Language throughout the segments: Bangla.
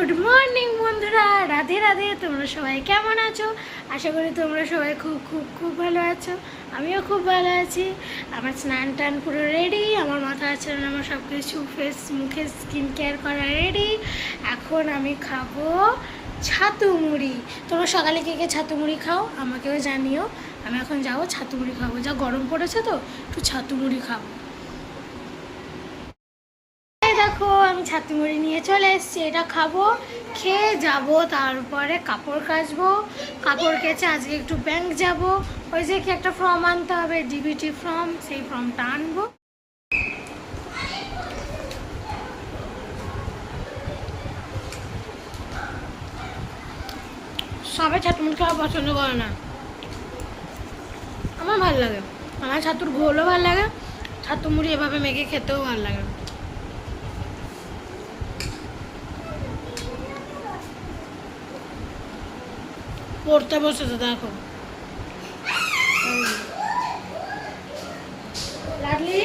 গুড মর্নিং বন্ধুরা, রাধে রাধে। তোমরা সবাই কেমন আছো? আশা করি তোমরা সবাই খুব খুব খুব ভালো আছো। আমিও খুব ভালো আছি। আমার স্নান টান পুরো রেডি, আমার মাথা আচরণ, আমার সব কিছু ফেস মুখে স্কিন কেয়ার করা রেডি। এখন আমি খাবো ছাতু মুড়ি। তোমরা সকালে কে কে ছাতু মুড়ি খাও আমাকেও জানিও। আমি এখন যাবো ছাতু মুড়ি খাবো, যা গরম পড়েছে তো একটু ছাতু মুড়ি খাবো। দেখো আমি ছাতু মুড়ি নিয়ে চলে এসেছি, এটা খাবো, খেয়ে যাব, তারপরে কাপড় কাচবো। কাপড় কেচে আজকে একটু ব্যাংক যাব, ওই যে কি একটা ফর্ম আনতে হবে, ডিবিটি ফর্ম, সেই ফর্মটা আনবো। সবাই ছাতু মুড়ি খাওয়া পছন্দ করে না, আমার ভালো লাগে। আমার ছাতুর ঘোলও ভালো লাগে, ছাতু মুড়ি এভাবে মেখে খেতেও ভালো লাগে। পড়তে বসেছে দেখো লাডলি,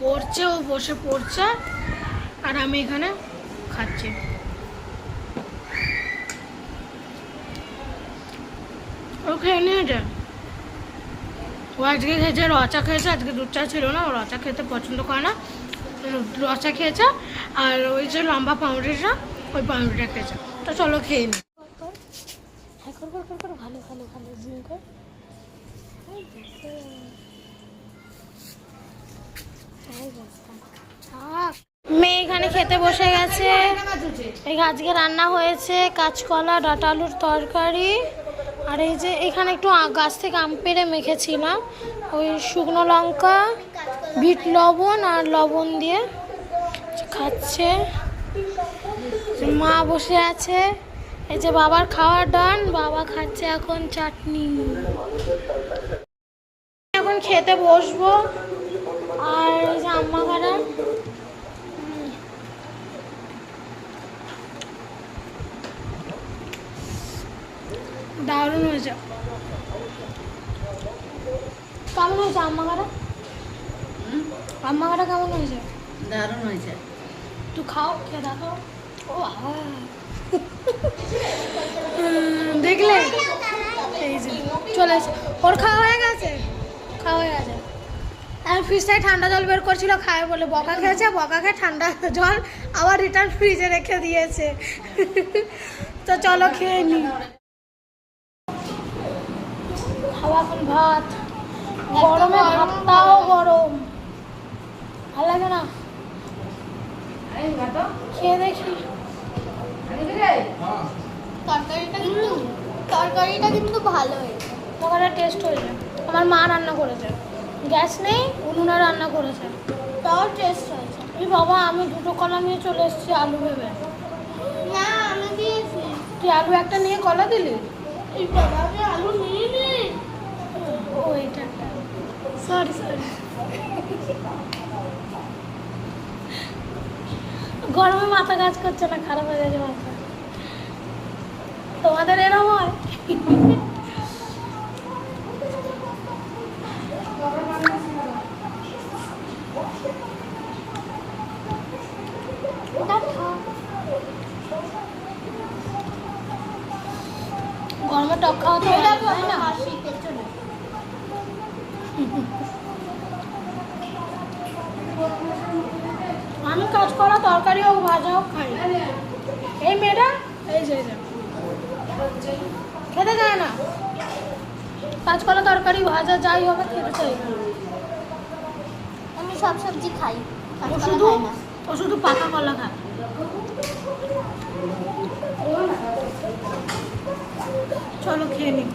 পড়ছে, ও বসে পড়ছে আর আমি এখানে খাচ্ছি। ও খেয়ে নিয়েছে, ও আজকে খেয়েছে রচা খেয়েছে, আজকে দুধ চা ছিল না, ও রচা খেতে পছন্দ করে না, রচা খেয়েছে। আর ওই যে লম্বা পাউরুটিটা, ওই পাউরুটিটা খেয়েছে। তো চলো খেয়ে নি। ভালো ভালো ভালো জুম কর। মেয়ে এখানে খেতে বসে গেছে। আজকে রান্না হয়েছে কাঁচকলা, ডাঁটা আলুর তরকারি, আর এই যে এখানে একটু গাছ থেকে আম পেড়ে মেখেছিলাম, ওই শুকনো লঙ্কা, বিট লবণ আর লবণ দিয়ে খাচ্ছে। মা বসে আছে, এই যে বাবার খাওয়ার ডান, বাবা খাচ্ছে এখন চাটনি। এখন খেতে বসবো। আর এই যে আম্মা খারা, দারুণ হয়েছে। কেমন হয়েছে আম্মা খারা? আম্মা খারা কেমন হয়েছে? দারুণ হয়েছে। তুই খাও, খেয়ে দেখো। ও দেখলে, এই যে চলে এসে ওর খাওয়া হয়ে গেছে, খাওয়া হয়ে গেছে। আর ফ্রিজটায় ঠান্ডা জল বের করছিল খায় বলে, বকা খেয়েছে, বকা খেয়ে ঠান্ডা জল আবার রিটার্ন ফ্রিজে রেখে দিয়েছে। তো চলো খেয়ে নি। খাওয়া এখন ভাত, গরমে ভাতটাও গরম, ভালো লাগে না। খেয়ে দেখি। তরকারিটা কিন্তু ভালো হয়েছে, তরকারিটা টেস্ট হয়েছে। আমার মা রান্না করেছে, গ্যাস নেই, উনুনে রান্না করেছে, তাও টেস্ট হয়েছে। এই বাবা আমি দুটো কলা নিয়ে চলে এসেছি আলু ভেবে। না আমি দিয়েছি। তুই আলু একটা নিয়ে কলা দিলি? এই বাবা আমি আলু নিয়ে নি। ও এটা সরি সরি। গরমে মাথা কাজ করছে না, খারাপ হয়ে গেছে মাথা। তোমাদের এরকম হয়? গরমে টক খাওয়া তো হয় না। আমি কাজ করা তরকারি হোক ভাজা হোক খাই। এই মেয়েটা এই যে খেতে চায় না, কাজ করা তরকারি ভাজা যাই হবে খেতে চাই না। আমি সব সবজি খাই, ও শুধু পাকা কলা খায়। চলো খেয়ে নিই।